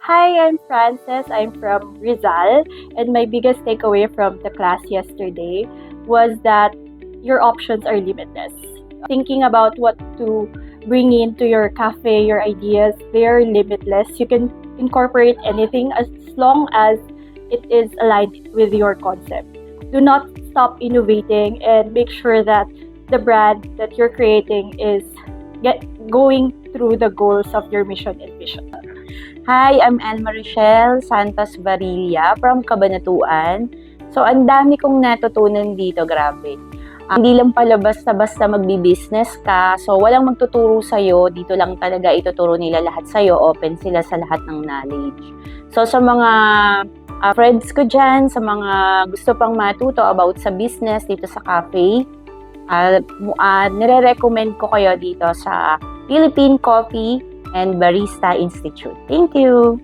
Hi, I'm Frances. I'm from Rizal, and my biggest takeaway from the class yesterday was that your options are limitless. Thinking about what to bring into your cafe, your ideas, they're limitless. You can incorporate anything as long as it is aligned with your concept. Do not stop innovating and make sure that the brand that you're creating is going through the goals of your mission and vision. Hi, I'm Elma Rochelle Santos Barilla from Cabanatuan. So, ang dami kong natutunan dito, grabe. Hindi lang pala basta-basta magbi-business ka. So, walang magtuturo sa'yo. Dito lang talaga ituturo nila lahat sa'yo. Open sila sa lahat ng knowledge. So, sa mga friends ko dyan, sa mga gusto pang matuto about sa business dito sa cafe, nire-recommend ko kayo dito sa Philippine Coffee and Barista Institute. Thank you!